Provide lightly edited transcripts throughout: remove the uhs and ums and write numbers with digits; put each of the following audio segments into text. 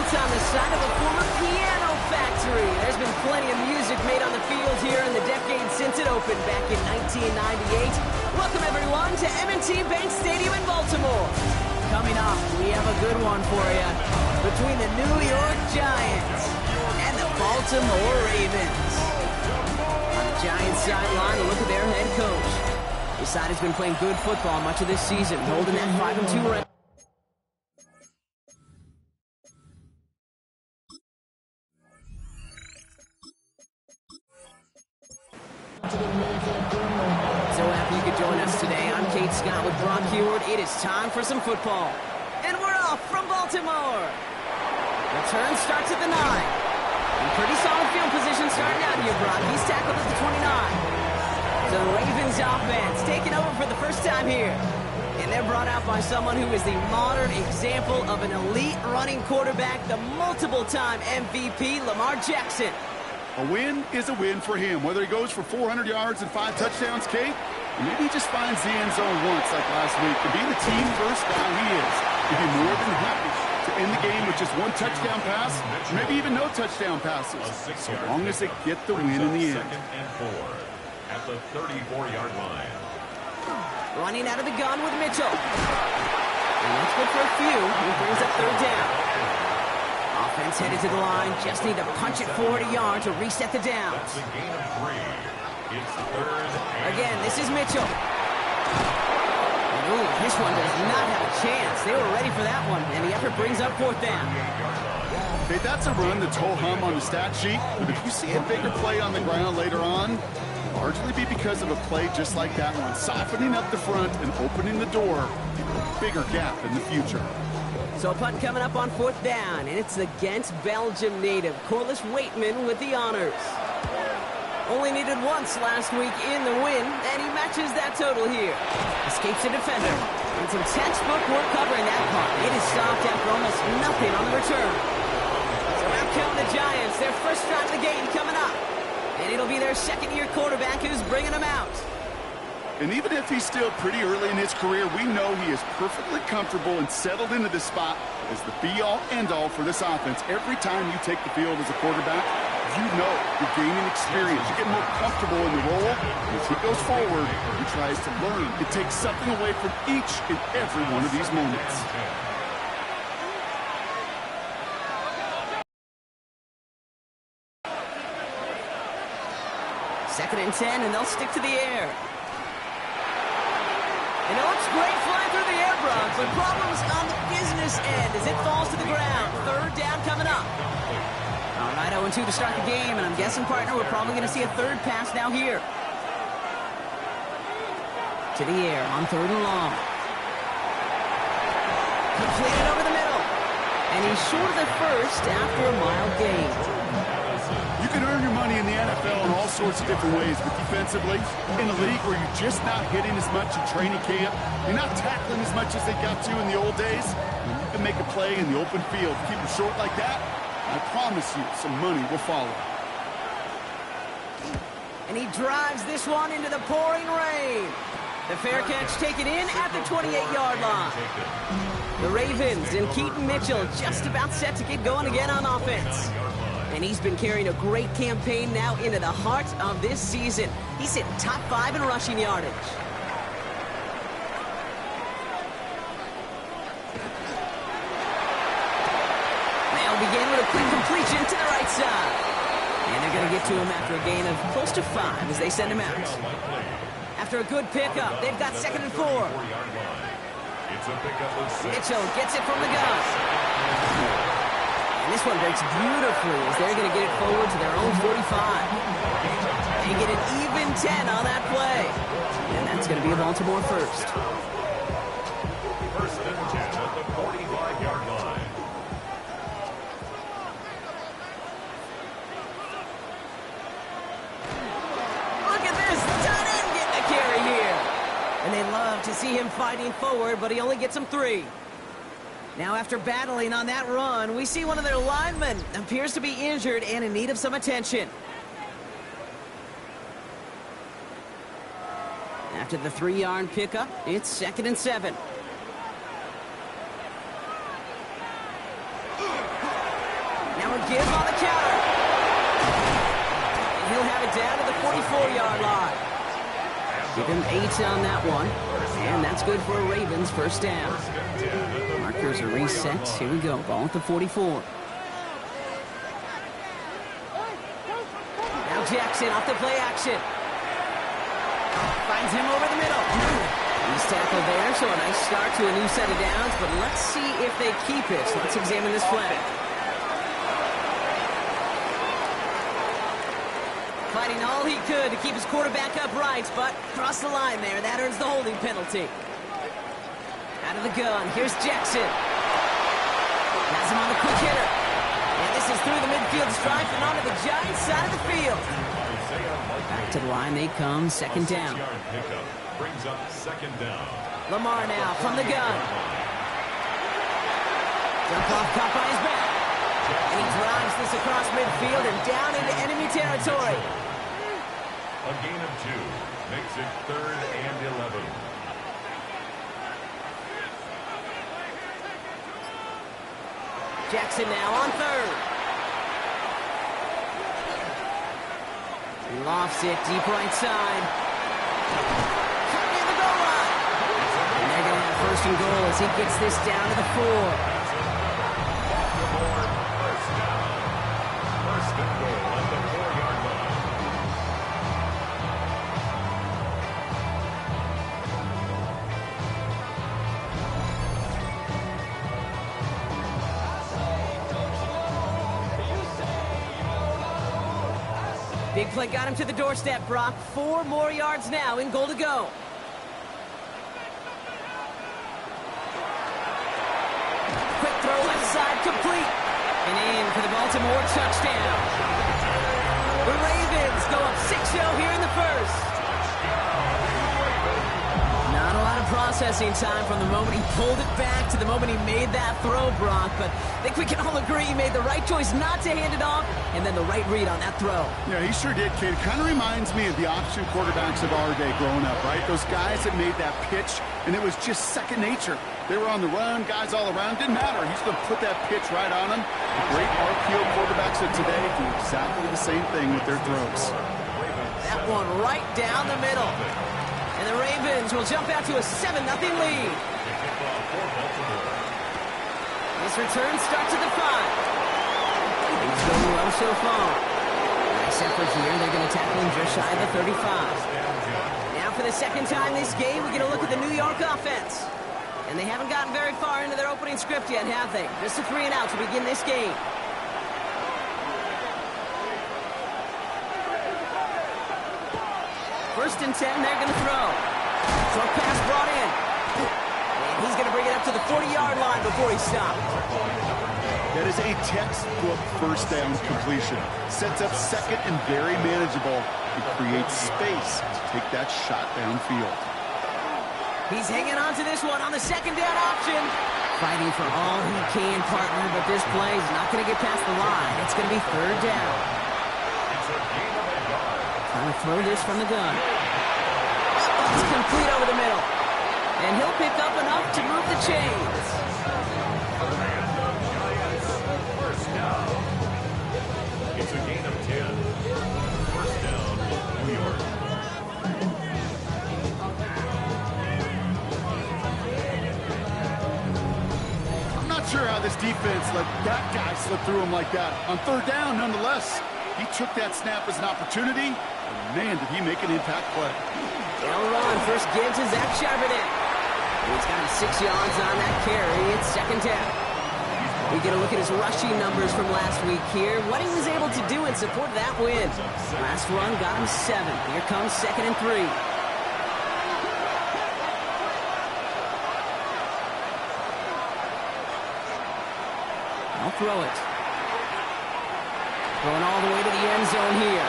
It's on the side of a former piano factory. There's been plenty of music made on the field here in the decade since it opened back in 1998. Welcome, everyone, to M&T Bank Stadium in Baltimore. Coming up, we have a good one for you between the New York Giants and the Baltimore Ravens. On the Giants sideline, a look at their head coach. His side has been playing good football much of this season, holding that 5-2 record. So happy you could join us today. I'm Kate Scott with Brock Huard. It is time for some football. And we're off from Baltimore. The turn starts at the 9. In pretty solid field position starting out here, Brock. He's tackled at the 29. So the Ravens offense taking over for the first time here. And they're brought out by someone who is the modern example of an elite running quarterback, the multiple-time MVP, Lamar Jackson. A win is a win for him, whether he goes for 400 yards and 5 touchdowns, Kate, or maybe he just finds the end zone once like last week. To be the team first guy he is, he'd be more than happy to end the game with just 1 touchdown pass, maybe even no touchdown passes, so long as they get the win in the end. 2nd and 4 at the 34-yard line. Running out of the gun with Mitchell. And that's good for a few. He brings up 3rd down. Offense headed to the line. Just need to punch it forward a yard to reset the downs. That's a gain of 3. It's 3rd and Again, this is Mitchell. And ooh, this one does not have a chance. They were ready for that one, and the effort brings up 4th down. Okay, that's a run that's ho-hum on the stat sheet, but if you see a bigger play on the ground later on, largely be because of a play just like that one, softening up the front and opening the door to a bigger gap in the future. So a punt coming up on 4th down, and it's against Belgium native Corliss Waitman with the honors. Only needed once last week in the win, and he matches that total here. Escapes a defender. And some textbook work covering that punt. It is stopped after almost nothing on the return. So out come the Giants, their first drive of the game coming up. And it'll be their 2nd-year quarterback who's bringing them out. And even if he's still pretty early in his career, we know he is perfectly comfortable and settled into this spot as the be-all, end-all for this offense. Every time you take the field as a quarterback, you know you're gaining experience. You get more comfortable in the role. As he goes forward, he tries to learn. It takes something away from each and every one of these moments. Second and 10, and they'll stick to the air. And it looks great flying through the air, Brock, but problems on the business end as it falls to the ground. 3rd down coming up. All right, 0-2 to start the game, and I'm guessing, partner, we're probably going to see a 3rd pass now here. To the air on 3rd and long. Completed over the middle. And he's short of the first after a mild gain. You can earn your money in the NFL in all sorts of different ways, but defensively, in a league where you're just not hitting as much in training camp, you're not tackling as much as they got to in the old days, and you can make a play in the open field. Keep it short like that, I promise you some money will follow. And he drives this one into the pouring rain. The fair catch taken in at the 28-yard line. The Ravens and Keaton Mitchell just about set to get going again on offense. And he's been carrying a great campaign now into the heart of this season. He's hit top 5 in rushing yardage. They'll begin with a quick completion to the right side. And they're going to get to him after a gain of close to 5 as they send him out. After a good pickup, they've got 2nd and 4. Mitchell gets it from the gun. And this one breaks beautifully as they're going to get it forward to their own 45. They get an even 10 on that play. And that's going to be a Baltimore first. 1st and 10 at the 45-yard line. Look at this. Tight end getting a carry here. And they love to see him fighting forward, but he only gets them 3. Now, after battling on that run, we see one of their linemen appears to be injured and in need of some attention. After the 3-yard pickup, it's 2nd and 7. give on the counter. And he'll have it down to the 44-yard line. Give him 8 on that one. And that's good for a Ravens first down. Markers are reset. Here we go. Ball at the 44. Now Jackson off the play action. Finds him over the middle. He's tackled there, so a nice start to a new set of downs. But let's see if they keep it. So let's examine this flag. Fighting all he could to keep his quarterback upright, but crossed the line there. That earns the holding penalty. Out of the gun, here's Jackson. Has him on the quick hitter. And this is through the midfield stripe and onto the Giants side of the field. Back to the line they come, second down. Brings up second down. Lamar now from the gun. Jump off, caught by his back. And he drives this across midfield and down into enemy territory. A gain of 2 makes it 3rd and 11. Jackson now on 3rd. He lofts it deep right side. Coming in the goal line. And they're going to have 1st and goal as he gets this down to the 4. First and goal at the 4-yard line. Big play got him to the doorstep, Brock. 4 more yards now in goal to go. Quick throw left side, complete. And in for the Baltimore touchdown. The Ravens go up 6-0 here in the first. Not a lot of processing time from the moment he pulled it back to the moment he made that throw, Brock. But I think we can all agree he made the right choice not to hand it off, and then the right read on that throw. Yeah, he sure did, kid. It kind of reminds me of the option quarterbacks of our day growing up, right? Those guys that made that pitch, and it was just second nature. They were on the run, guys all around. Didn't matter. He's going to put that pitch right on them. The great RPO quarterbacks of today do exactly the same thing with their throws. That one right down the middle. And the Ravens will jump out to a 7-0 lead. This return starts at the 5. He's going well so far. Nice effort here. They're going to tackle him just shy of the 35. Now for the second time this game, we get a look at the New York offense. And they haven't gotten very far into their opening script yet, have they? Just a 3-and-out to begin this game. First and 10, they're going to throw. Short pass brought in. And he's going to bring it up to the 40-yard line before he stopped. That is a textbook first down completion. Sets up second and very manageable. It creates space to take that shot downfield. He's hanging on to this one on the second down option. Fighting for all he can, partner, but this play is not going to get past the line. It's going to be 3rd down. Trying to throw this from the gun. It's complete over the middle. And he'll pick up enough to move the chains. First down. It's a gain of 10. First down, New York. I'm not sure how this defense let that guy slip through him like that. On 3rd down, nonetheless, he took that snap as an opportunity. And man, did he make an impact play. They'll run. First give to Zach Charbonnet. He's got him 6 yards on that carry. It's second down. We get a look at his rushing numbers from last week here. What he was able to do in support of that win. Last run got him 7. Here comes 2nd and 3. I'll throw it. Going all the way to the end zone here.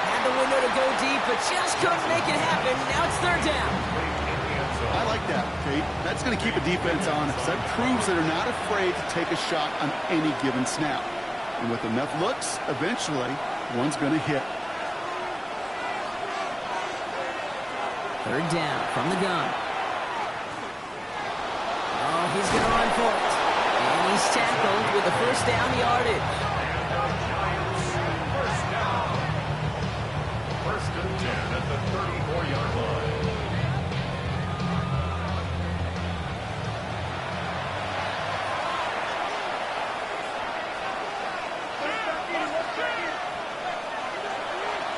Had the window to go deep, but just couldn't make it happen. Now it's 3rd down. I like that, Kate. That's going to keep a defense honest. That proves that they're not afraid to take a shot on any given snap. And with enough looks, eventually, one's going to hit. 3rd down from the gun. Oh, he's going to run for it. And he's tackled with the first down yardage. Ryan at the 34-yard line.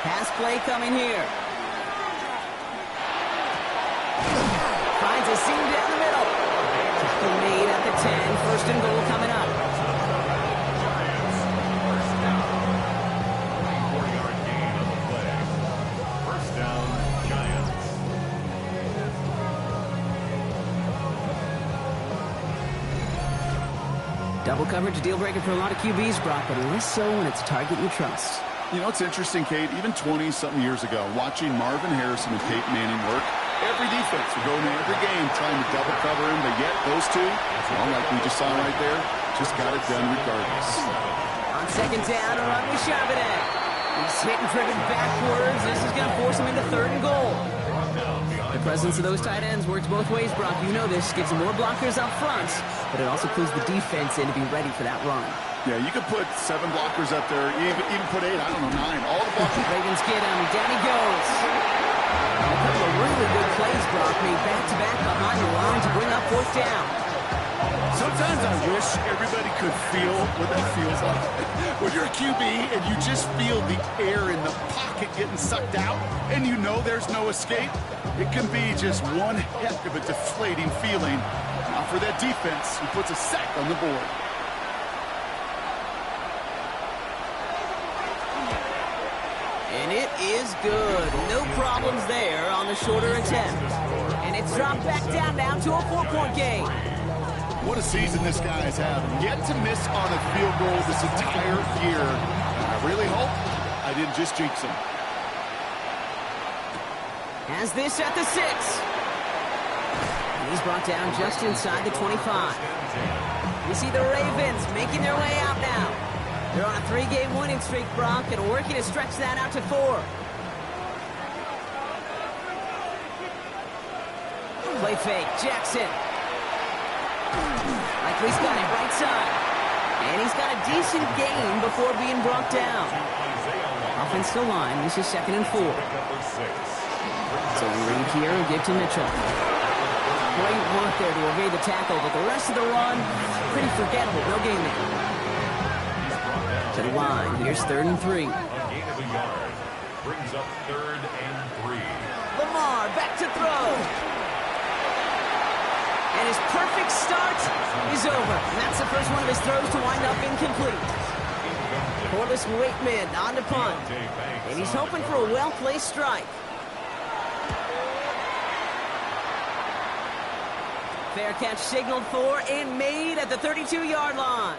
Pass play coming here. Finds a seam down the middle. Tackle made at the 10. First and goal coming up. Giants, first down. 34-yard gain on the play. First down, Giants. Double coverage, a deal breaker for a lot of QBs, Brock, but less so when it's a target you trust. You know, it's interesting, Kate, even 20-something years ago, watching Marvin Harrison and Peyton Manning work, every defense would go into every game trying to double cover him, but yet those two, well, like we just saw right there, just got it done regardless. On second down, a run with Charbonnet. He's hit and driven backwards. This is going to force him into third and goal. The presence of those tight ends works both ways, Brock. You know this. Gives them more blockers up front, but it also clues the defense in to be ready for that run. Yeah, you could put 7 blockers up there, even put 8, I don't know, 9. All the blockers. Ravens get him. Down he goes. And a couple of really good plays, Brock, made back-to-back behind the line to bring up fourth down. Sometimes I wish everybody could feel what that feels like. When you're a QB and you just feel the air in the pocket getting sucked out and you know there's no escape, it can be just one heck of a deflating feeling. Now for that defense, who puts a sack on the board. And it is good. No problems there on the shorter attempt. And it's dropped back down now to a 4-point game. What a season this guy has had. Yet to miss on a field goal this entire year. And I really hope I didn't just jinx him. Has this at the 6. And he's brought down just inside the 25. You see the Ravens making their way out now. They're on a 3-game winning streak, Brock, and working to stretch that out to 4. Play fake, Jackson. Likely's got it right side. And he's got a decent gain before being brought down. Offensive line, this is 2nd and 4. So we read here and give to Mitchell. Great work there to evade the tackle, but the rest of the run, pretty forgettable. No gain there. To the line, here's 3rd and 3. A gain of a yard. Brings up 3rd and 3. Lamar back to throw. And his perfect start is over. And that's the first one of his throws to wind up incomplete. Corliss Waitman on the punt. And he's hoping for a well-placed strike. Fair catch signaled for and made at the 32-yard line.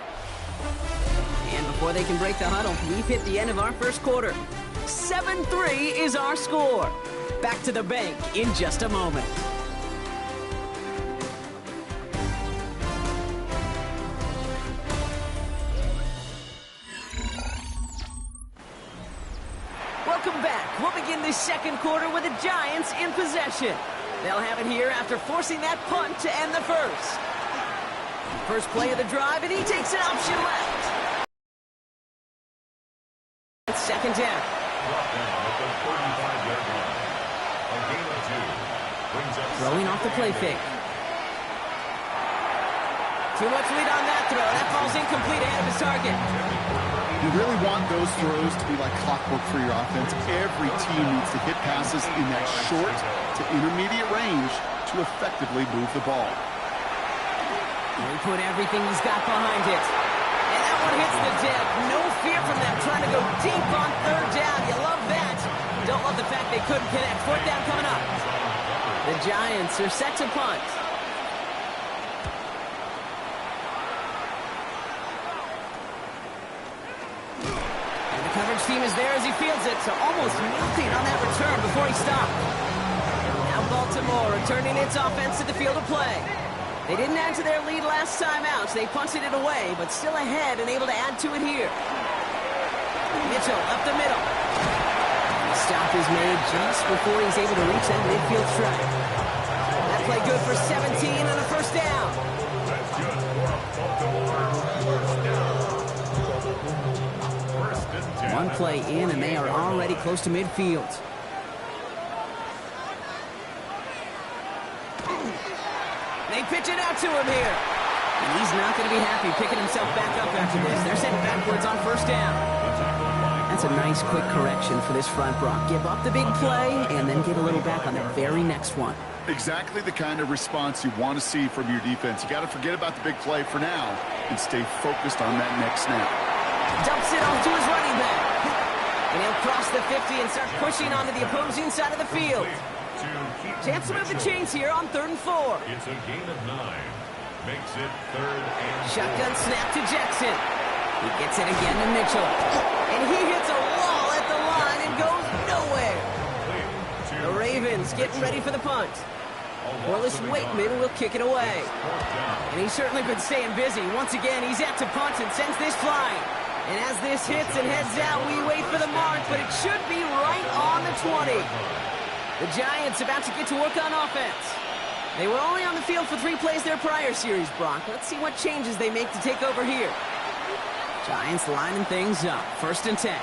And before they can break the huddle, we've hit the end of our first quarter. 7-3 is our score. Back to the bank in just a moment. Welcome back. We'll begin this second quarter with the Giants in possession. They'll have it here after forcing that punt to end the first. First play of the drive, and he takes an option left. It's 2nd down. Brought down at the 35-yard line. A gain of 2. Brings up Throwing off the play fake. Too much lead on that throw. That ball's incomplete ahead of his target. You really want those throws to be like clockwork for your offense. Every team needs to hit passes in that short to intermediate range to effectively move the ball. He put everything he's got behind it. And that one hits the deck. No fear from them trying to go deep on 3rd down. You love that. Don't love the fact they couldn't connect. 4th down coming up. The Giants are set to punt. And the coverage team is there as he fields it. So almost nothing on that return before he stopped. Now Baltimore returning its offense to the field of play. They didn't add to their lead last time out, so they punted it away, but still ahead and able to add to it here. Mitchell up the middle. The stop is made just before he's able to reach that midfield strike. That play good for 17 and a first down. That's good for a Baltimore first down. First and 10. One play in, and they are already close to midfield. They pitch it out to him here. And he's not going to be happy picking himself back up after this. They're sent backwards on first down. That's a nice quick correction for this front, Brock. Give up the big play and then get a little back on the very next one. Exactly the kind of response you want to see from your defense. You got to forget about the big play for now and stay focused on that next snap. Dumps it off to his running back. And he'll cross the 50 and start pushing onto the opposing side of the field. Chance to move the chains here on 3rd and 4. It's a gain of 9. Makes it 3rd and 4. Shotgun snap to Jackson. He gets it again to Mitchell. And he hits a wall at the line and goes nowhere. The Ravens getting ready for the punt. Corliss Wakeman will kick it away. And he's certainly been staying busy. Once again, he's at to punt and sends this flying. And as this hits and heads out, we wait for the mark, but it should be right on the 20. The Giants about to get to work on offense. They were only on the field for 3 plays their prior series, Brock. Let's see what changes they make to take over here. Giants lining things up. 1st and 10.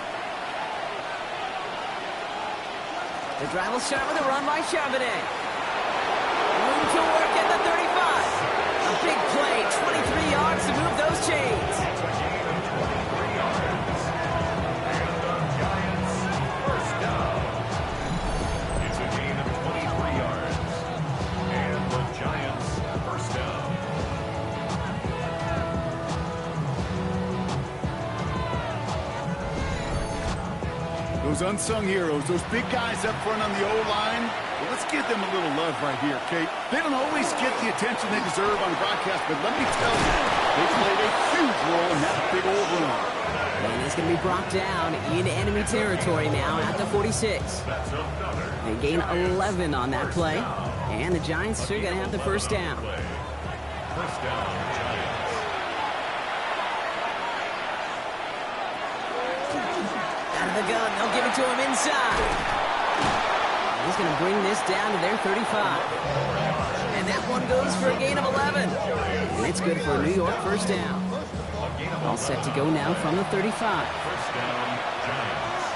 The drive will start with a run by Charbonnet. Room to work at the 35. A big play, 23 yards to move those chains. It's a gain of 23 yards. And the Giants first down. It's a gain of 23 yards. And the Giants first down. Those unsung heroes, those big guys up front on the O-line, well, let's give them a little love right here, Kate. They don't always get the attention they deserve on the broadcast, but let me tell you, they played a huge role in that big old run. And he's going to be brought down in enemy territory now at the 46. That's another. They gain 11 on that play, and the Giants are going to have the first down. First down, Giants. Out of the gun, they'll give it to him inside. He's going to bring this down to their 35. And that one goes for a gain of 11. And it's good for a New York first down. All set to go now from the 35. First down, Giants.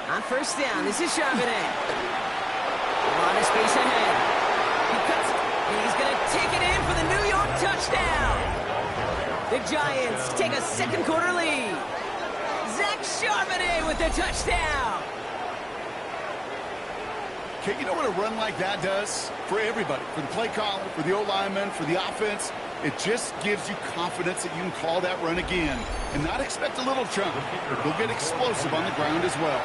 On first down, this is Charbonnet. A lot of space ahead. He cuts it, and he's going to take it in for the New York touchdown. The Giants take a second quarter lead. Zach Charbonnet with the touchdown. Kate, you know what a run like that does for everybody? For the play caller, for the O-lineman, for the offense. It just gives you confidence that you can call that run again and not expect a little chunk. You'll get explosive on the ground as well.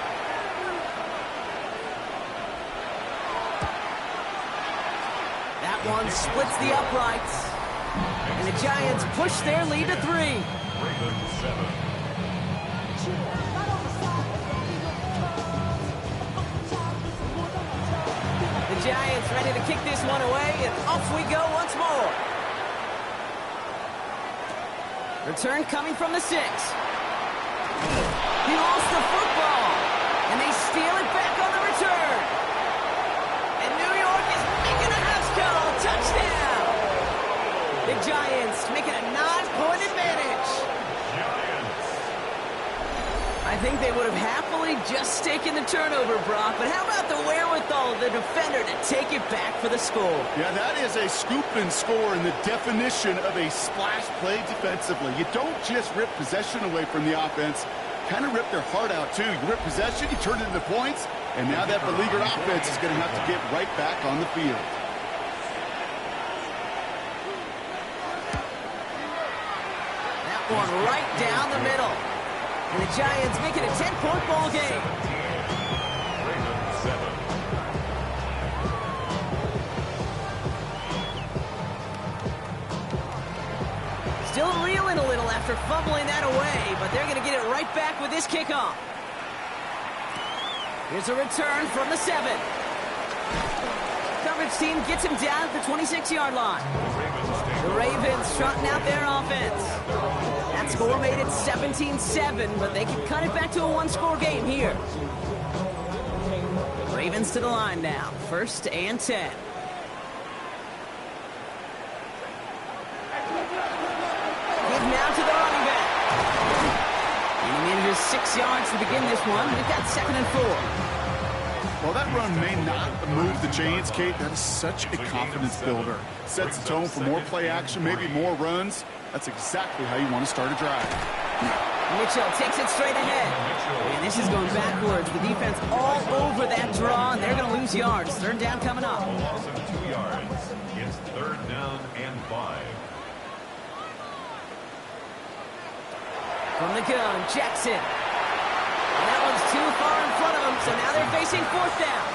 That one splits the uprights. And the Giants push their lead to 3. Ravens 7. The Giants ready to kick this one away, and off we go once more. Return coming from the 6. He lost the football, and they steal it back on the return. And New York is making a house call. Touchdown! The Giants making a 9-point advantage. Giants. I think they would have happily just taken the turnover, Brock, but how about the wherewithal of the defender to take it back for the score? Yeah, that is a scoop and score in the definition of a splash play defensively. You don't just rip possession away from the offense, kind of rip their heart out too. You rip possession, you turn it into points, and now that beleaguered offense is going to have to get right back on the field. That one right down the middle. And the Giants make it a 10-point ball game. Ravens 7. Still reeling a little after fumbling that away, but they're going to get it right back with this kickoff. Here's a return from the 7. Coverage team gets him down at the 26-yard line. The Ravens trotting out their offense. That score made it 17-7, but they can cut it back to a one-score game here. Ravens to the line now. 1st and 10. Give now to the running back. And he manages 6 yards to begin this one. We've got 2nd and 4. Well, that run may not move the chains, Kate. That is such a confidence builder. Sets the tone for more play action, maybe more runs. That's exactly how you want to start a drive. Mitchell takes it straight ahead. And this is going backwards. The defense all over that draw, and they're going to lose yards. Third down coming up. A loss of 2 yards. It's third down and 5. From the gun, Jackson. And that one's too far in front of him, so now they're facing fourth down.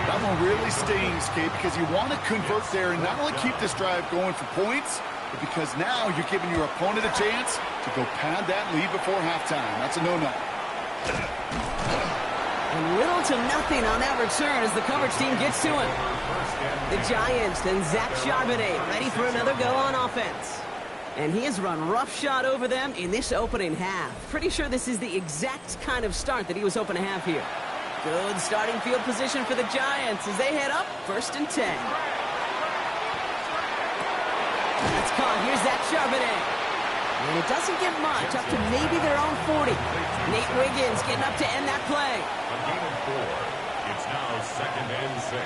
That one really stings, Kate, because you want to convert there and not only keep this drive going for points, but because now you're giving your opponent a chance to go pad that lead before halftime. That's a no-no. And little to nothing on that return as the coverage team gets to him. The Giants and Zach Charbonnet ready for another go on offense. And he has run roughshod over them in this opening half. Pretty sure this is the exact kind of start that he was hoping to have here. Good starting field position for the Giants as they head up 1st and 10. It's caught. Here's Zach Charbonnet. And it doesn't get much, up to maybe their own 40. Nate Wiggins getting up to end that play. A gain of 4. It's now 2nd and 6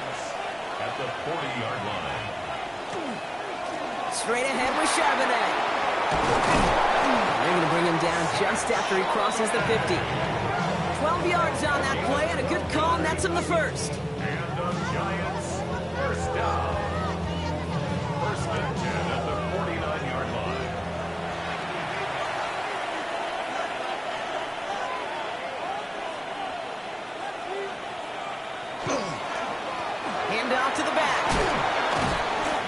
at the 40-yard line. Straight ahead with Charbonnet. They're going to bring him down just after he crosses the 50. 12 yards on that play and a good call, and that's him the first. And the Giants first down. 1st and 10 at the 49-yard line. Hand off to the back.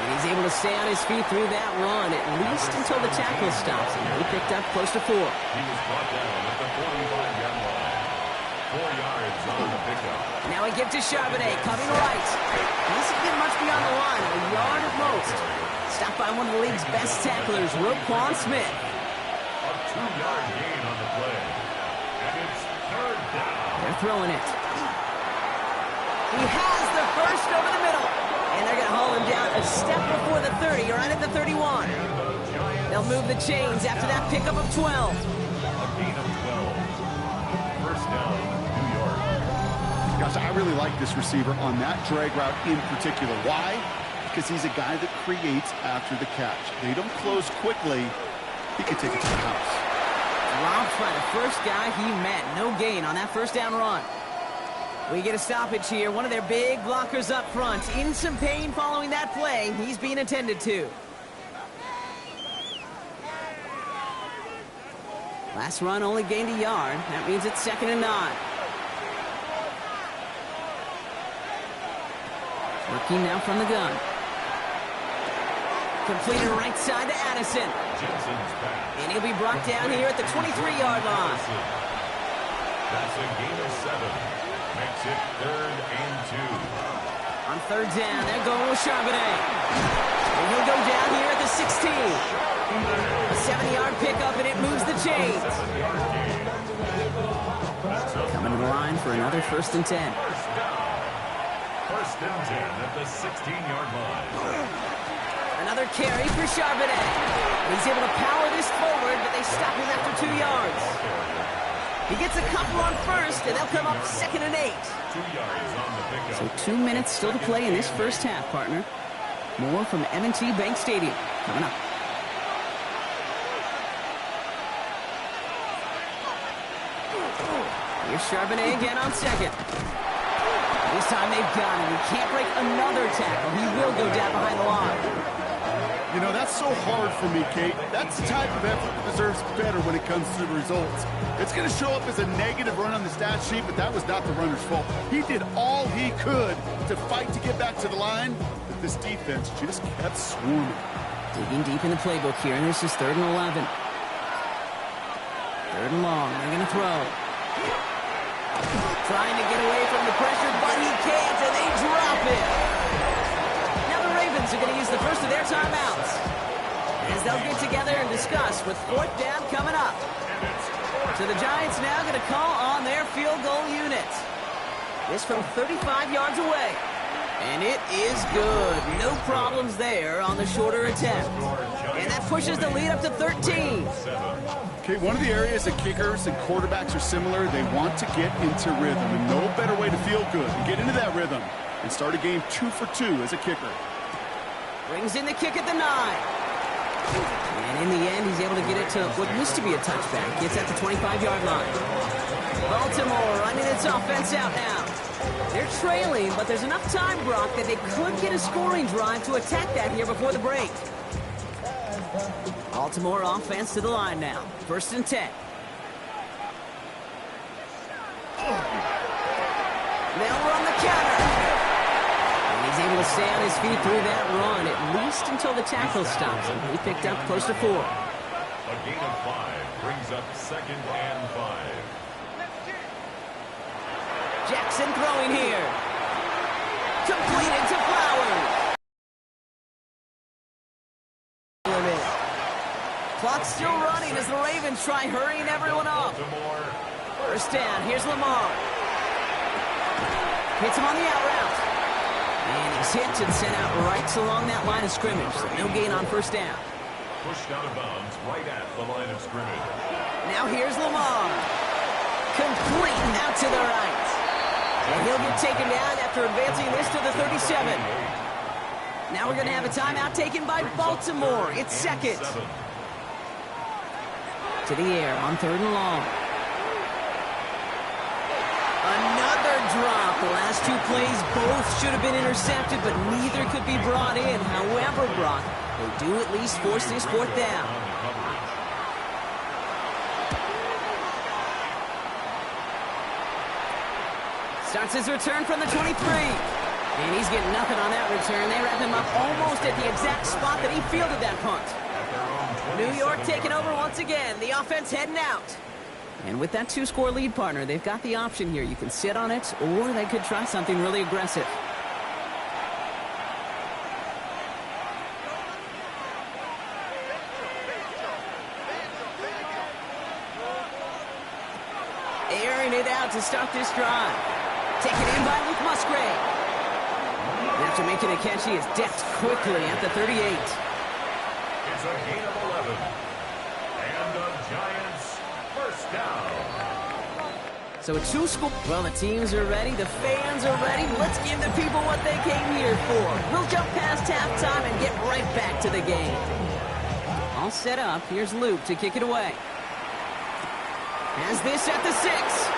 And he's able to stay on his feet through that run, at least until the tackle stops him. He picked up close to 4. He was brought down at the 45-yard line. 4 yards on the pickup. Now we give to Charbonnet, coming right. He doesn't get much beyond the line, a yard at most. Stopped by one of the league's best tacklers, Roquan Smith. A 2-yard gain on the play. And it's third down. They're throwing it. He has the first over the middle. And they're going to haul him down a step before the 30, right at the 31. They'll move the chains after that pickup of 12. A gain of 12. First down, New York. Gosh, I really like this receiver on that drag route in particular. Why? Because he's a guy that creates after the catch. They don't close quickly. He could take it to the house. Dropped by the first guy he met. No gain on that first down run. We get a stoppage here. One of their big blockers up front. In some pain following that play. He's being attended to. Last run only gained a yard. That means it's 2nd and 9. Working now from the gun. Completed right side to Addison. Jensen's pass. And he'll be brought down here at the 23-yard line. That's a gain of 7. Makes it 3rd and 2. On 3rd down, they're going with Charbonnet. And he'll go down here at the 16. A 7-yard pickup, and it moves the chains. Coming to the line for another 1st and 10. First down. 1st and 10 at the 16-yard line. Another carry for Charbonnet. He's able to power this forward, but they stop him after 2 yards. He gets a couple on 1st, and they'll come up 2nd and 8. 2 yards on the pickup. So 2 minutes still to play in this first half, partner. More from M&T Bank Stadium coming up. Here's Charbonnet again on 2nd. This time they've got him. He can't break another tackle. He will go down behind the line. You know, that's so hard for me, Kate. That's the type of effort that deserves better when it comes to the results. It's going to show up as a negative run on the stat sheet, but that was not the runner's fault. He did all he could to fight to get back to the line, but this defense just kept swarming. Digging deep in the playbook here, and this is 3rd and 11. 3rd and long. They're going to throw. Trying to get away from the pressure, but he can't, and they drop it. Now the Ravens are going to use the first of their timeouts as they'll get together and discuss with 4th down coming up. So the Giants now going to call on their field goal unit. This from 35 yards away. And it is good. No problems there on the shorter attempt. And that pushes the lead up to 13. Okay, one of the areas that kickers and quarterbacks are similar, they want to get into rhythm. And no better way to feel good than get into that rhythm and start a game 2 for 2 as a kicker. Brings in the kick at the 9. And in the end, he's able to get it to what used to be a touchback. Gets at the 25-yard line. Baltimore running its offense out now. They're trailing, but there's enough time, Brock, that they could get a scoring drive to attack that here before the break. Baltimore offense to the line now. 1st and 10. They'll run the counter. And he's able to stay on his feet through that run, at least until the tackle stops him. He picked up close to 4. A gain of 5 brings up 2nd and 5. Jackson throwing here. Completed to Flowers. Clock's still running as the Ravens try hurrying everyone up. 1st down. Here's Lamar. Hits him on the out route. And he's hit and sent out right along that line of scrimmage. So no gain on 1st down. Pushed out of bounds right at the line of scrimmage. Now here's Lamar. Complete out to the right. And he'll get taken down after advancing this to the 37. Now we're going to have a timeout taken by Baltimore. It's 2nd. To the air on 3rd and long. Another drop. The last 2 plays both should have been intercepted, but neither could be brought in. However, Brock, they do at least force this 4th down. Starts his return from the 23. And he's getting nothing on that return. They wrap him up almost at the exact spot that he fielded that punt. New York taking over once again. The offense heading out. And with that 2-score lead, partner, they've got the option here. You can sit on it, or they could try something really aggressive. Airing it out to start this drive. Taken in by Luke Musgrave. After making a catch, he is decked quickly at the 38. It's a gain of 11. And the Giants, 1st down. So a 2-score. Well, the teams are ready. The fans are ready. Let's give the people what they came here for. We'll jump past halftime and get right back to the game. All set up. Here's Luke to kick it away. Has this at the 6.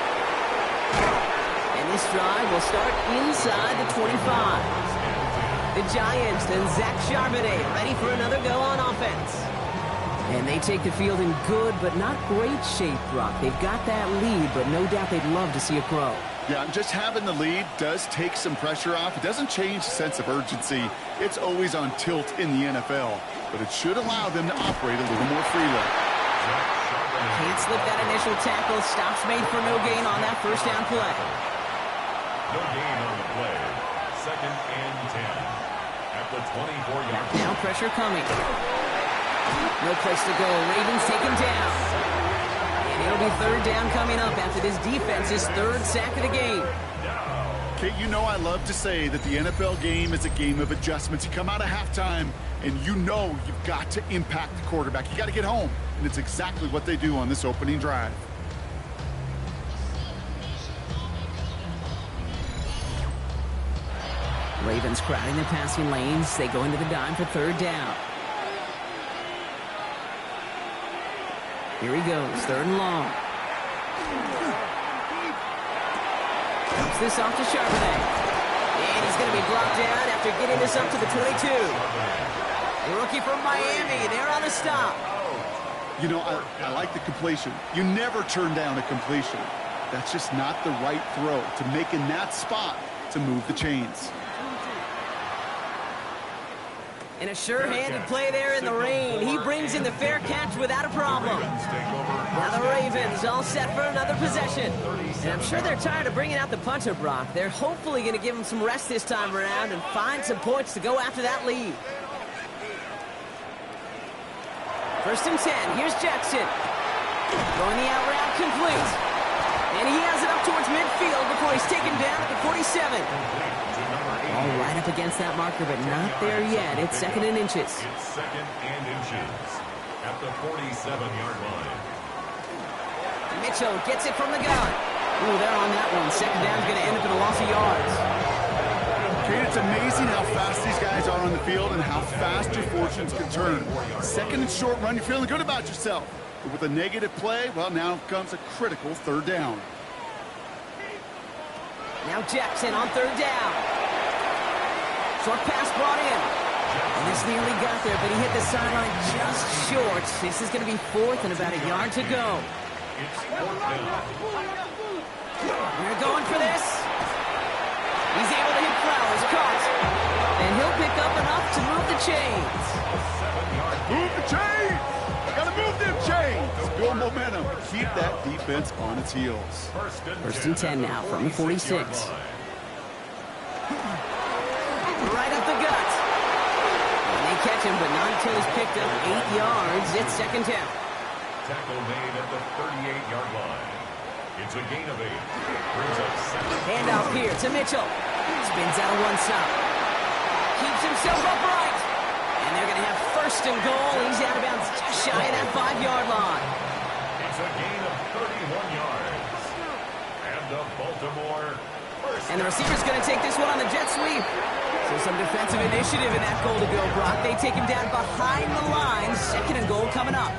And this drive will start inside the 25. The Giants and Zach Charbonnet ready for another go on offense. And they take the field in good but not great shape, Brock. They've got that lead, but no doubt they'd love to see it grow. Yeah, just having the lead does take some pressure off. It doesn't change the sense of urgency. It's always on tilt in the NFL, but it should allow them to operate a little more freely. Can't slip that initial tackle. Stops made for no gain on that 1st down play. No gain on the play. 2nd and 10. At the 24-yard line. Now pressure coming. No place to go. Ravens take him down. And it'll be 3rd down coming up after this defense's 3rd sack of the game. Okay, you know I love to say that the NFL game is a game of adjustments. You come out of halftime, and you know you've got to impact the quarterback. You got to get home, and it's exactly what they do on this opening drive. Ravens crowding the passing lanes. They go into the dime for 3rd down. Here he goes, 3rd and long. Dumps this off to Charbonnet. And he's going to be brought down after getting this up to the 22. The rookie from Miami, they're on the stop. You know, I like the completion. You never turn down a completion. That's just not the right throw to make in that spot to move the chains. And a sure-handed play there in the rain. He brings in the fair catch without a problem. Now the Ravens all set for another possession. And I'm sure they're tired of bringing out the punter, Brock. They're hopefully going to give him some rest this time around and find some points to go after that lead. 1st and 10. Here's Jackson. Throwing the out route complete. And he has it up towards midfield before he's taken down at the 47. All right up against that marker, but not there yet. It's second and inches. It's second and inches at the 47-yard line. Mitchell gets it from the gun. Ooh, they're on that one. Second down's going to end up in a loss of yards. Kate, it's amazing how fast these guys are on the field and how fast your fortunes can turn. Second and short run, you're feeling good about yourself. But with a negative play, well, now comes a critical third down. Now Jackson on third down. Short pass brought in. And this nearly got there, but he hit the sideline just short. This is going to be fourth and about a yard to go. It's fourth down. We're going for this. He's able to hit Flowers, caught. And he'll pick up enough to move the chains. Move the chains! Gotta move them chains! Build momentum. Keep that defense on its heels. First and 10 now from the 46. Right up the gut. And they catch him, but not until he's picked up 8 yards. It's second down. Tackle made at the 38-yard line. It's a gain of 8. Brings up second. Handoff here to Mitchell. Spins out of one side. Keeps himself upright. And they're going to have first and goal. He's out of bounds just shy of that 5-yard line. It's a gain of 31 yards. And the Baltimore first. And the receiver's going to take this one on the jet sweep. So some defensive initiative in that goal to go, Brock. They take him down behind the line. Second and goal coming up.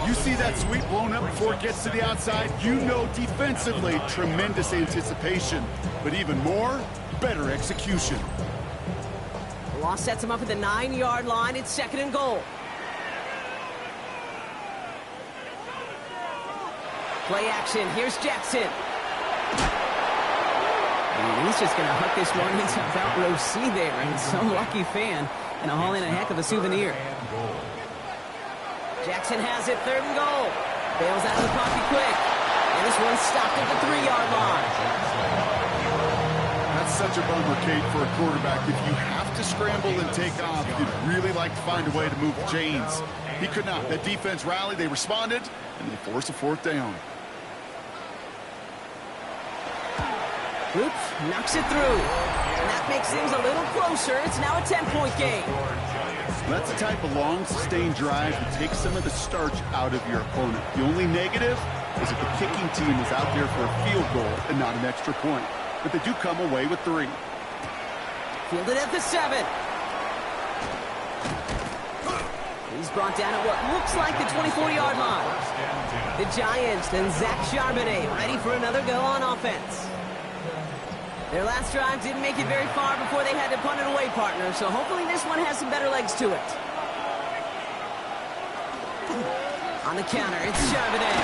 You see that sweep blown up before it gets to the outside, you know defensively, tremendous anticipation. But even more, better execution. The loss sets him up at the 9-yard line. It's second and goal. Play action. Here's Jackson. And he's just going to hook this one into about row C there. And some lucky fan and haul in a heck of a souvenir. Jackson has it, third and goal. Bails out of the pocket quick. And this one's stopped at the 3-yard line. That's such a bummer, Kate, for a quarterback. If you have to scramble and take off, you'd really like to find a way to move the chains. He could not. That defense rallied, they responded, and they forced a fourth down. Oops, knocks it through. And that makes things a little closer. It's now a 10-point game. That's the type of long, sustained drive that takes some of the starch out of your opponent. The only negative is that the kicking team is out there for a field goal and not an extra point. But they do come away with 3. Fielded at the 7. He's brought down at what looks like the 24-yard line. The Giants and Zach Charbonnet ready for another go on offense. Their last drive didn't make it very far before they had to punt it away, partner, so hopefully this one has some better legs to it. On the counter, it's Charbonnet.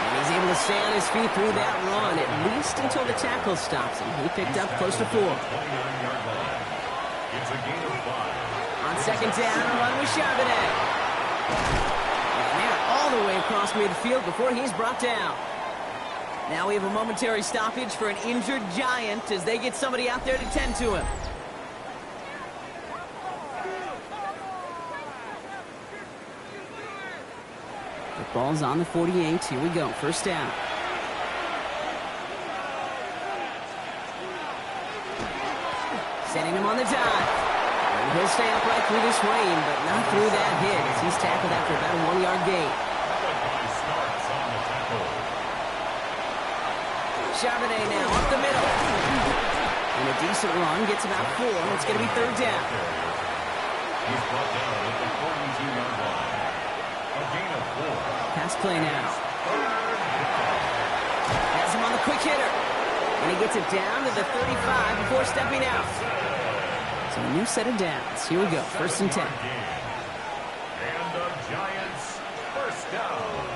And he's able to stay on his feet through that run, at least until the tackle stops him. He picked up close to 4. It's a gain of 5. On second down, a run with Charbonnet. And they're all the way across midfield before he's brought down. Now we have a momentary stoppage for an injured Giant as they get somebody out there to tend to him. The ball's on the 48. Here we go. First down. Setting him on the dive. And he'll stay upright through this rain, but not through that hit as he's tackled after about a 1-yard gain. Charbonnet now up the middle. And a decent run gets about 4. It's going to be third down. He's brought down at the 42-yard line. A gain of 4. Pass play now. Has him on the quick hitter. And he gets it down to the 35 before stepping out. So a new set of downs. Here we go. First and 10. And the Giants first down.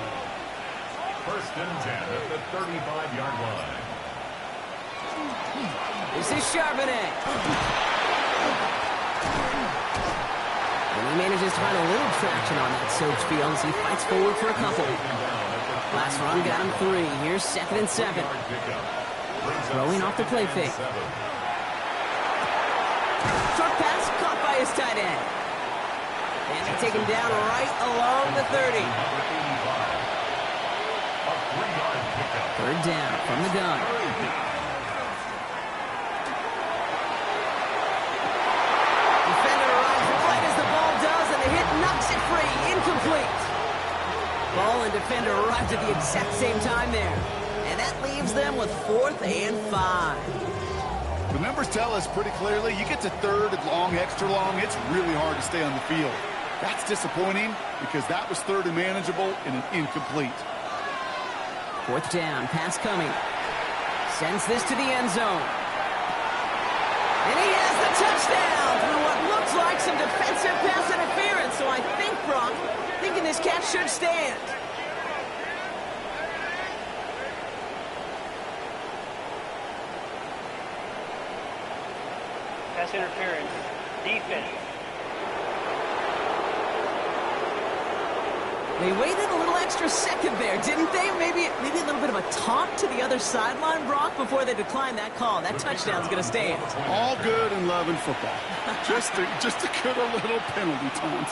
First and 10 at the 35-yard line. This is Charbonnet. And he manages to find a little traction on that surge field as he fights forward for a couple. Last run got him 3. Here's second and 7. Throwing off the play fake. Short pass caught by his tight end. And they take him down right along the 30. Third down from the gun. Ball and defender arrived at the exact same time there. And that leaves them with 4th and 5. The numbers tell us pretty clearly, you get to 3rd and long, extra long, it's really hard to stay on the field. That's disappointing because that was 3rd and manageable and an incomplete. 4th down, pass coming. Sends this to the end zone. And he has the touchdown through what looks like some defensive pass interference. So I think, Brock, thinking this catch should stand. Pass interference. Defense. They waited a little extra second there, didn't they? Maybe a little bit of a taunt to the other sideline, Brock, before they declined that call. That touchdown's going to stand. All good and love in football. just to get a little penalty taunt.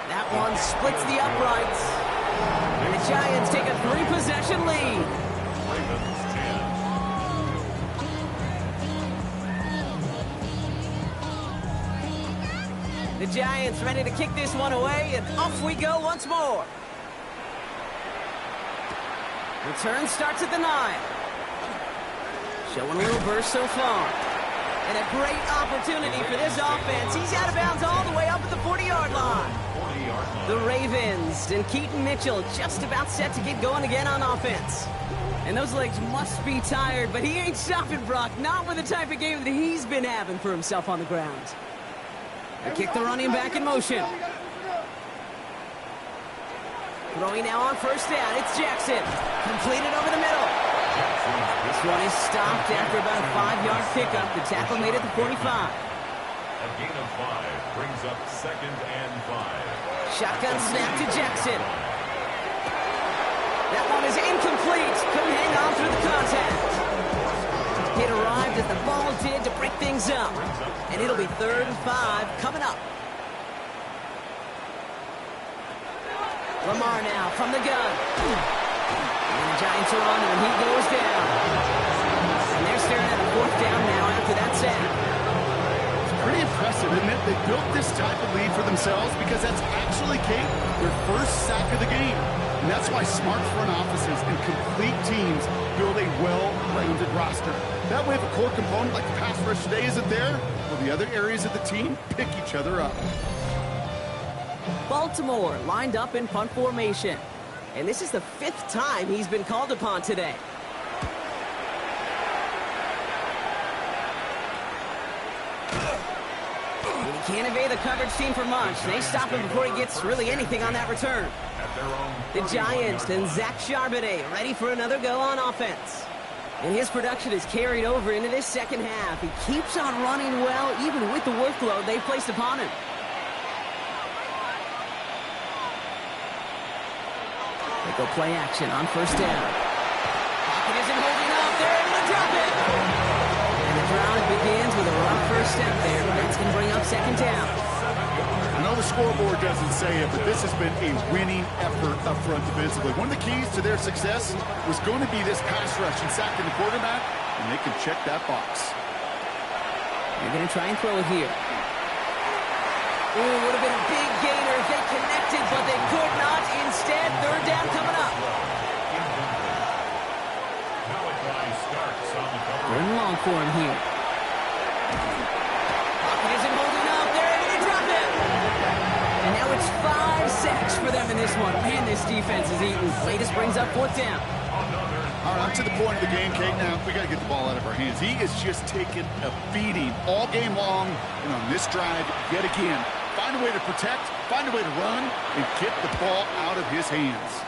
That one splits the uprights. And the Giants take a 3-possession lead. Ravens 10. The Giants ready to kick this one away, and off we go once more. Return starts at the 9. Showing a little burst so far. And a great opportunity for this offense. He's out of bounds all the way up at the 40-yard line. 40-yard line. The Ravens and Keaton Mitchell just about set to get going again on offense. And those legs must be tired, but he ain't stopping, Brock. Not with the type of game that he's been having for himself on the ground. They kick the running back in motion. Throwing now on 1st down. It's Jackson. Completed over the middle. This one is stopped after about a 5-yard pickup. The tackle made it to 45. A gain of 5 brings up 2nd and 5. Shotgun snap to Jackson. That one is incomplete. Couldn't hang on through the contact. It arrived as the ball did to break things up. And it'll be 3rd and 5 coming up. Lamar now from the gun. And the Giants are on him, and he goes down. And they're staring at a 4th down now after that sack. It's pretty impressive, isn't it? They built this type of lead for themselves because that's actually, Kate, their first sack of the game. And that's why smart front offices and complete teams build a well-rounded roster. That way, if a core component like the pass rush today isn't there, well, the other areas of the team pick each other up. Baltimore lined up in punt formation. And this is the 5th time he's been called upon today. And he can't evade the coverage team for much. They stop him before he gets really anything on that return. The Giants and Zach Charbonnet ready for another go on offense. And his production is carried over into this second half. He keeps on running well, even with the workload they've placed upon him. They go play action on 1st down. Pocket isn't holding up. They're able to drop it. And the drive begins with a rough 1st step there. That's going to bring up 2nd down. I know the scoreboard doesn't say it, but this has been a winning effort up front defensively. One of the keys to their success was going to be this pass rush and sacking the quarterback, and they can check that box. They're going to try and throw it here. Ooh, would have been a big gainer if they connected, but they could not. Instead, 3rd down coming up. They're in long for him here. Pocket isn't holding up. They're able to drop it. And now it's 5 sacks for them in this one. Man, this defense is eating. Latest brings up 4th down. All right, I'm to the point of the game, Kate. Now, we got to get the ball out of our hands. He is just taking a beating all game long, and on this drive, yet again, find a way to protect, find a way to run, and get the ball out of his hands.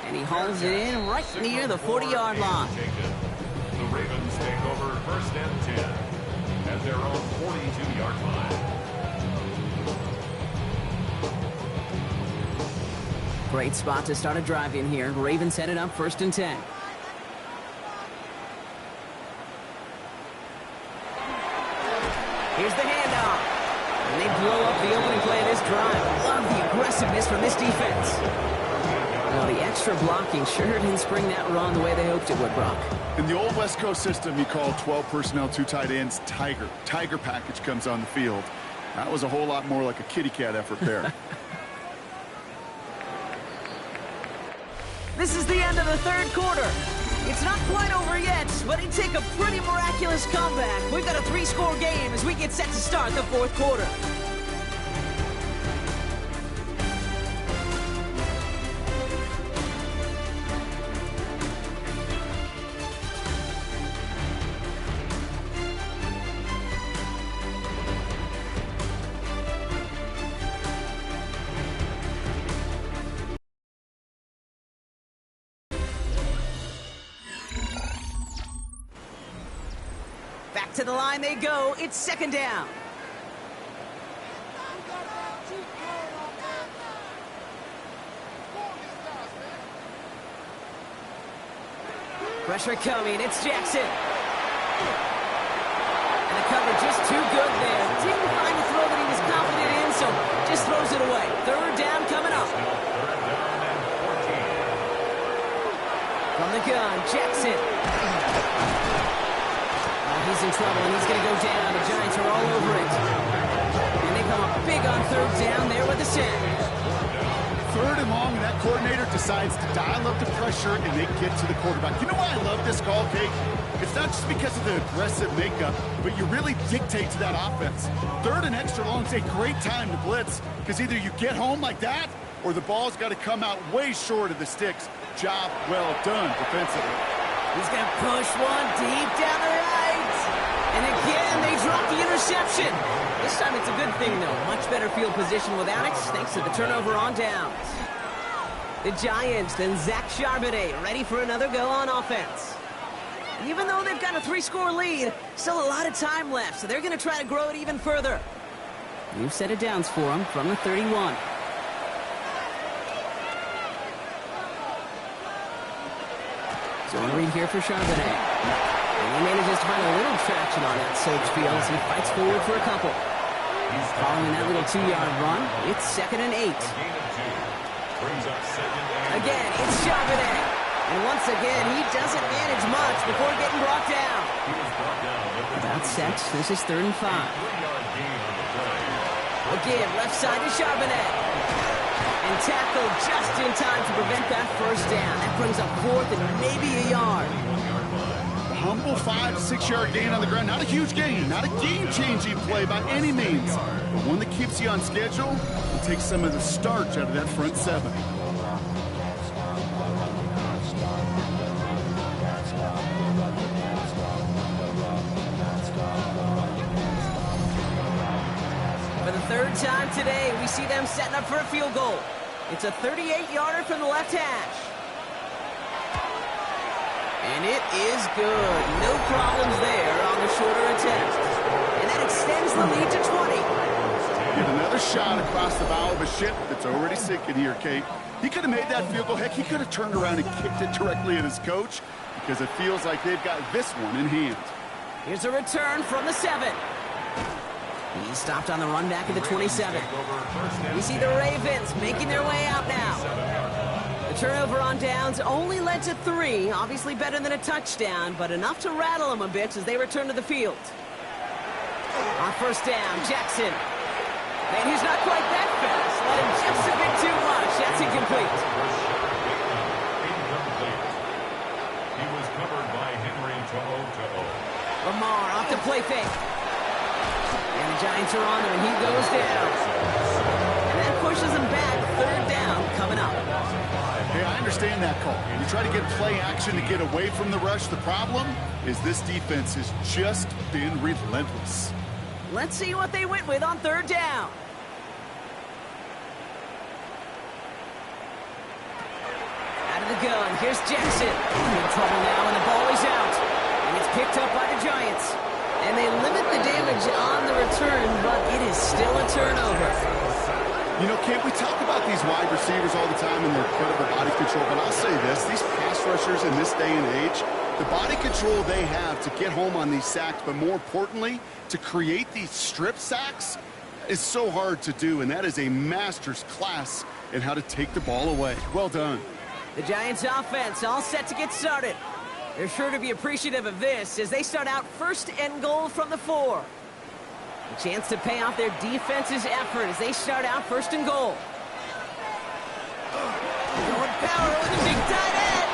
And he hauls it in right near the 40-yard line. The Ravens take over 1st and 10 at their own 42-yard line. Great spot to start a drive in here. Ravens headed up 1st and 10. Here's the handoff. And they blow up the opening play of this drive. Love the aggressiveness from this defense. Well, the extra blocking sure didn't spring that run the way they hoped it would, Brock. In the old West Coast system, you call 12 personnel, 2 tight ends, Tiger. Tiger package comes on the field. That was a whole lot more like a kitty cat effort there. This is the end of the third quarter. It's not quite over yet, but it'd take a pretty miraculous comeback. We've got a 3-score game as we get set to start the fourth quarter. Back to the line they go. It's second down. Pressure coming. It's Jackson. And the cover just too good there. Didn't find the throw that he was confident in, so just throws it away. Third down coming up. From the gun, Jackson. He's in trouble, and he's going to go down. The Giants are all over it. And they come up big on third down there with the sack. Third and long, and that coordinator decides to dial up the pressure, and they get to the quarterback. You know why I love this call, Kate? It's not just because of the aggressive makeup, but you really dictate to that offense. Third and extra long is a great time to blitz, because either you get home like that, or the ball's got to come out way short of the sticks. Job well done defensively. He's going to push one deep down the right. And again, they drop the interception. This time it's a good thing, though. Much better field position without it, thanks to the turnover on downs. The Giants, then Zach Charbonnet, ready for another go on offense. Even though they've got a 3-score lead, still a lot of time left, so they're going to try to grow it even further. New set of downs for them from the 31. Zone read here for Charbonnet. And he manages to find a little traction on that surge field as he fights forward for a couple. Following that little 2-yard run, it's 2nd and 8. Again, it's Charbonnet. And once again, he doesn't manage much before getting brought down. About set, this is 3rd and 5. Again, left side to Charbonnet. And tackled just in time to prevent that first down. That brings up 4th and maybe a yard. A humble 5 to 6 yard gain on the ground. Not a huge gain, not a game-changing play by any means, but one that keeps you on schedule and takes some of the starch out of that front 7. For the 3rd time today, we see them setting up for a field goal. It's a 38-yarder from the left hash. And it is good. No problems there on the shorter attempt. And that extends the lead to 20. Get another shot across the bow of a ship that's already sinking here, Kate. He could have made that field goal. Heck, he could have turned around and kicked it directly at his coach because it feels like they've got this one in hand. Here's a return from the 7. He stopped on the run back at the 27. We see the Ravens making their way out now. The turnover on downs only led to 3. Obviously better than a touchdown, but enough to rattle them a bit as they return to the field. On first down, Jackson. Man, he's not quite that fast. Let him just a bit too much. That's incomplete. He was covered by Henry To'o. Lamar off the play fake. And the Giants are on him, and he goes down. And that pushes him back. 3rd down coming up. Hey, I understand that call. You try to get play action to get away from the rush. The problem is this defense has just been relentless. Let's see what they went with on 3rd down. Out of the gun, here's Jackson. In trouble now, and the ball is out. And it's picked up by the Giants. And they limit the damage on the return, but it is still a turnover. You know, Kate, we talk about these wide receivers all the time and their incredible body control, but I'll say this, these pass rushers in this day and age, the body control they have to get home on these sacks, but more importantly, to create these strip sacks is so hard to do, and that is a master's class in how to take the ball away. Well done. The Giants offense all set to get started. They're sure to be appreciative of this as they start out 1st and goal from the 4. A chance to pay off their defense's effort as they start out 1st and goal. Going power with a big tight end.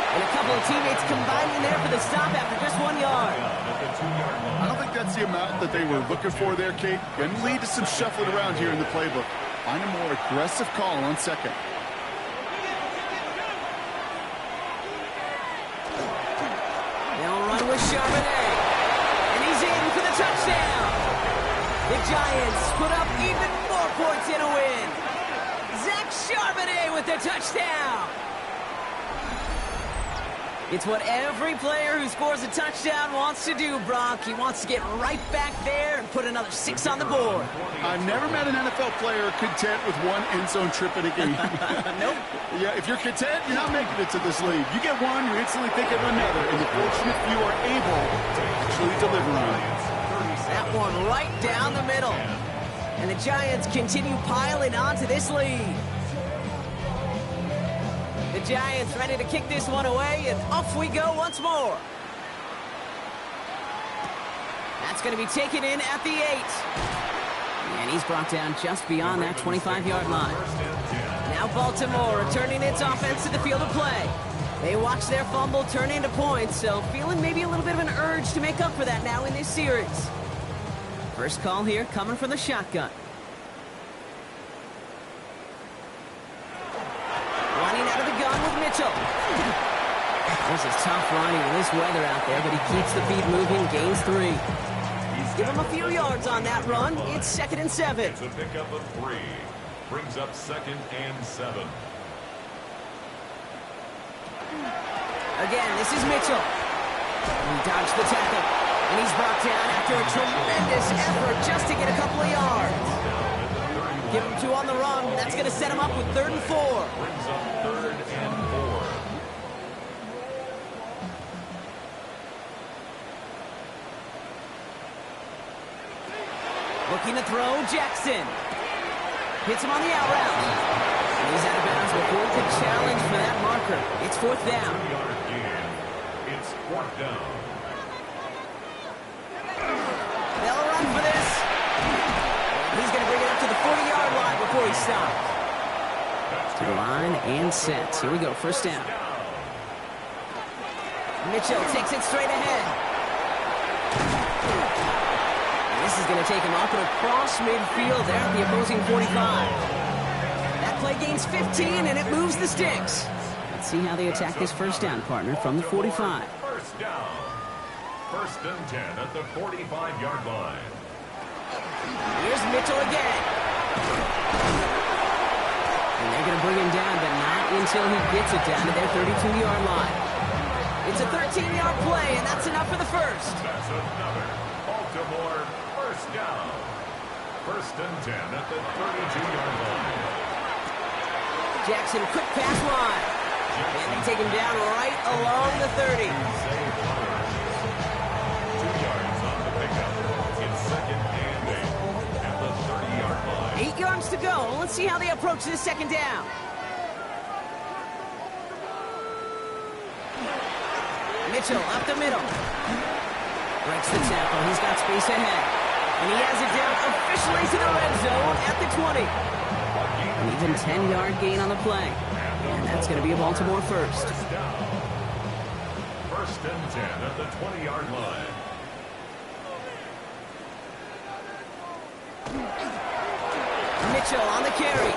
And a couple of teammates combining there for the stop after just 1 yard. I don't think that's the amount that they were looking for there, Kate. Going to lead to some shuffling around here in the playbook. Find a more aggressive call on second. They'll run with Charbonnet. And he's in for the touchdown. The Giants put up even more points in a win. Zach Charbonnet with the touchdown. It's what every player who scores a touchdown wants to do, Brock. He wants to get right back there and put another 6 on the board. I've never met an NFL player content with one end zone trip in a game. Nope. Yeah, if you're content, you're not making it to this league. You get one, you instantly think of another, and the fortunate few are able to actually deliver on it. That one right down the middle. And the Giants continue piling onto this lead. The Giants ready to kick this one away, and off we go once more. That's going to be taken in at the 8. And he's brought down just beyond that 25-yard line. Now Baltimore returning its offense to the field of play. They watch their fumble turn into points, so feeling maybe a little bit of an urge to make up for that now in this series. First call here coming from the shotgun. Running out of the gun with Mitchell. This is tough running in this weather out there, but he keeps the feet moving, gains 3. Give him a few yards on that run. It's 2nd and 7. It's a pickup of 3. Brings up 2nd and 7. Again, this is Mitchell. He dodged the tackle, and he's brought down after a tremendous effort just to get a couple of yards. Give him 2 on the run. That's going to set him up with 3rd and 4. Brings up 3rd and 4. Looking to throw, Jackson. Hits him on the out route. He's out of bounds before he could challenge for that marker. It's 4th down. 3-yard gain. It's 4th down. They'll run for this. He's going to bring it up to the 40-yard line before he stops. To the line and set. Here we go, 1st down. Mitchell takes it straight ahead. And this is going to take him up and across midfield there at the opposing 45. That play gains 15, and it moves the sticks. Let's see how they attack this 1st down, partner, from the 45. 1st down. 1st and 10 at the 45-yard line. Here's Mitchell again. And they're going to bring him down, but not until he gets it down to their 32-yard line. It's a 13-yard play, and that's enough for the 1st. That's another Baltimore 1st down. 1st and 10 at the 32-yard line. Jackson, quick pass wide. And they take him down right along the 30. 2 yards on the pickup. It's 2nd and 8 at the 30-yard line. 8 yards to go. Let's see how they approach this 2nd down. Mitchell up the middle. Breaks the tackle. He's got space ahead. And he has it down officially to the red zone at the 20. An even 10-yard gain on the play. And that's going to be a Baltimore 1st. 1st down. 1st and 10 at the 20-yard line. Mitchell on the carry.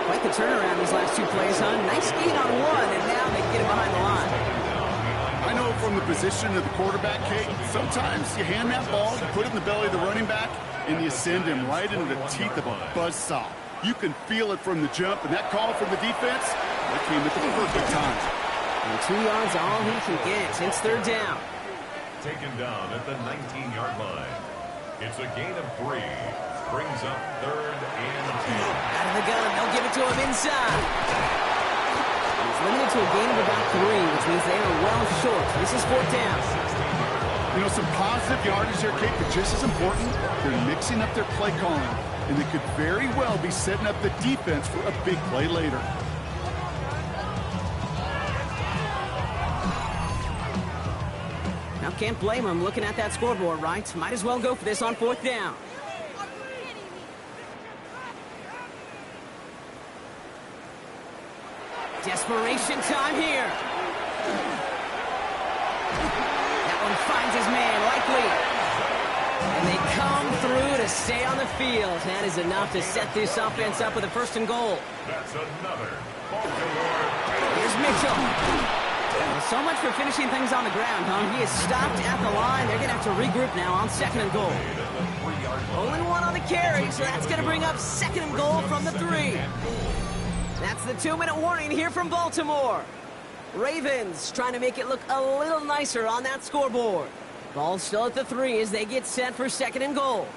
Quite the turnaround these last 2 plays, huh? Nice gain on 1, and now they get him behind the line. I know from the position of the quarterback, Kate, sometimes you hand that ball, you put it in the belly of the running back, and you send him right into the teeth of a buzzsaw. You can feel it from the jump, and that call from the defense, that came at the perfect time. And 2 yards all he can get. It's 3rd down. Taken down at the 19-yard line. It's a gain of 3. Brings up 3rd and 10. Out of the gun. They'll give it to him inside. He's limited to a gain of about 3, which means they are well short. This is 4th down. You know, some positive yardage there, Kate, but just as important, they're mixing up their play calling, and they could very well be setting up the defense for a big play later. Now, can't blame him looking at that scoreboard, right? Might as well go for this on 4th down. Desperation time here. That one finds his man, likely. And they come through to stay on the field. That is enough to set this offense up with a 1st and goal. That's another Baltimore. Here's Mitchell. Well, so much for finishing things on the ground, huh? He is stopped at the line. They're going to have to regroup now on 2nd and goal. Only one on the carry, so that's going to bring up 2nd and goal from the 3. That's the 2-minute warning here from Baltimore. Ravens trying to make it look a little nicer on that scoreboard. Ball still at the 3 as they get set for 2nd and goal.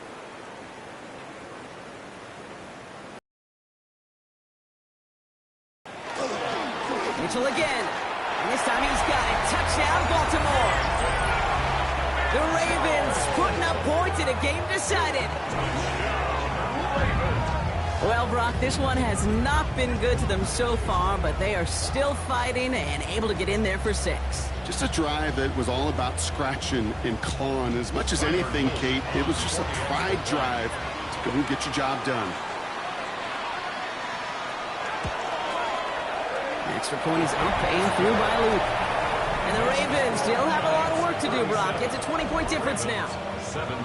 Mitchell again. And this time he's got it. Touchdown, Baltimore. The Ravens putting up points in a game decided. Well, Brock, this one has not been good to them so far, but they are still fighting and able to get in there for 6. Just a drive that was all about scratching and clawing. As much as anything, Kate, it was just a pride drive to go and get your job done. Extra point is up and through by Luke. And the Ravens still have a lot of work to do, Brock. It's a 20-point difference now. 17.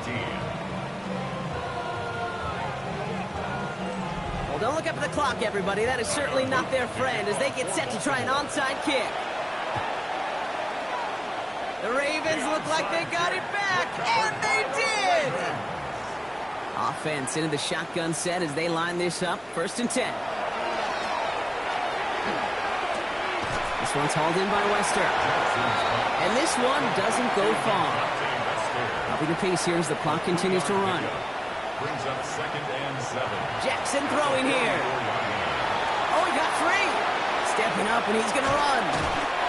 Well, don't look up at the clock, everybody. That is certainly not their friend as they get set to try an onside kick. The Ravens look like they got it back, and they did! Offense into the shotgun set as they line this up. 1st and 10. This one's hauled in by Wester. And this one doesn't go far. Upping the pace here as the clock continues to run. Brings up 2nd and 7. Jackson throwing here. Oh, he got free. Stepping up, and he's going to run.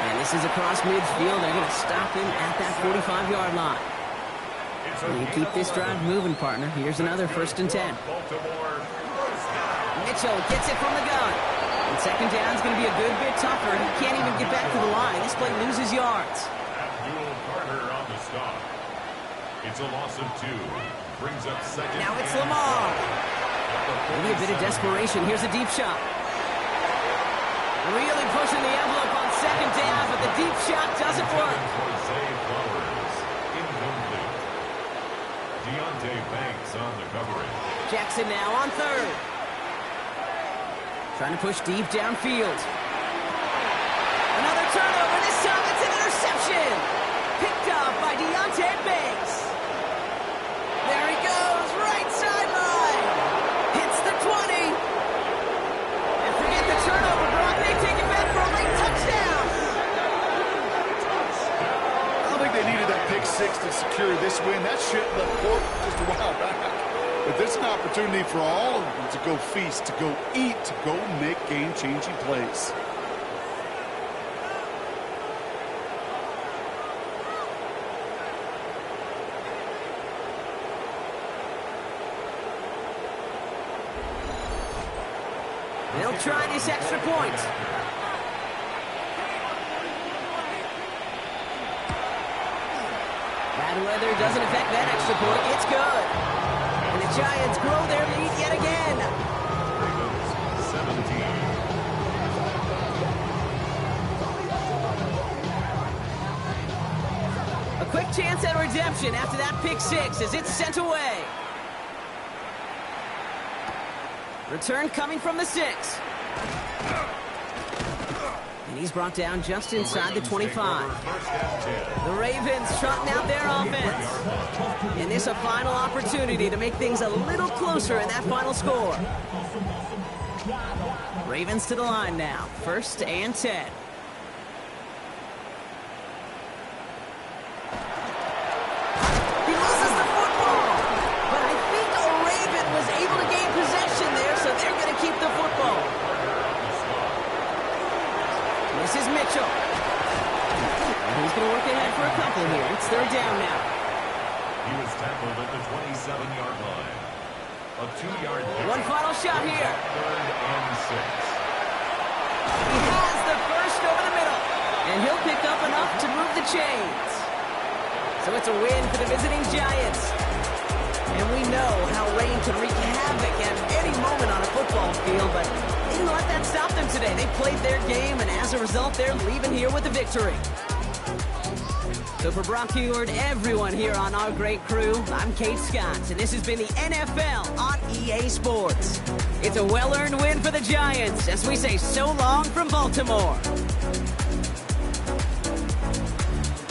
And this is across midfield. They're going to stop him at that 45-yard line. You keep this drive moving, partner. Here's another 1st and 10. Mitchell gets it from the gun. And 2nd down is going to be a good bit tougher. He can't even get back to the line. This play loses yards. Abdul Carter on the stop. It's a loss of 2. Brings up 2nd. Now it's Lamar. Maybe a bit of desperation. Here's a deep shot. Really pushing the envelope on 2nd down, but the deep shot doesn't work. Jose Flowers, incomplete. Deontay Banks on the coverage. Jackson now on 3rd. Trying to push deep downfield. Another turnover. This time it's an interception. Picked up by Deontay Banks. There he goes, right sideline. Hits the 20. And forget the turnover, Brock. They take it back for a late touchdown. I don't think they needed that pick 6 to secure this win. That shit left Port just a while back. But this is an opportunity for all of them to go feast, to go eat, to go make game-changing plays. They'll try this extra point. Bad weather doesn't affect that extra point. It's good. And the Giants grow their lead yet again. Ravens, 17. A quick chance at redemption after that pick 6 as it's sent away. Return coming from the 6. And he's brought down just inside the 25. The Ravens trotting out their offense. And this a final opportunity to make things a little closer in that final score. Ravens to the line now. 1st and 10. He loses the football. But I think a Raven was able to gain possession there, so they're going to keep the football. This is Mitchell. And he's going to work ahead for a couple here. It's 3rd down now. He was tackled at the 27-yard line. A 2-yard pick. One final shot here. 3rd and 6. He has the first over the middle. And he'll pick up enough to move the chains. So it's a win for the visiting Giants. And we know how rain can wreak havoc at any moment on a football field, but they didn't let that stop them today. They played their game, and as a result, they're leaving here with a victory. So for Brock Huard, everyone here on our great crew, I'm Kate Scott, and this has been the NFL on EA Sports. It's a well-earned win for the Giants, as we say so long from Baltimore.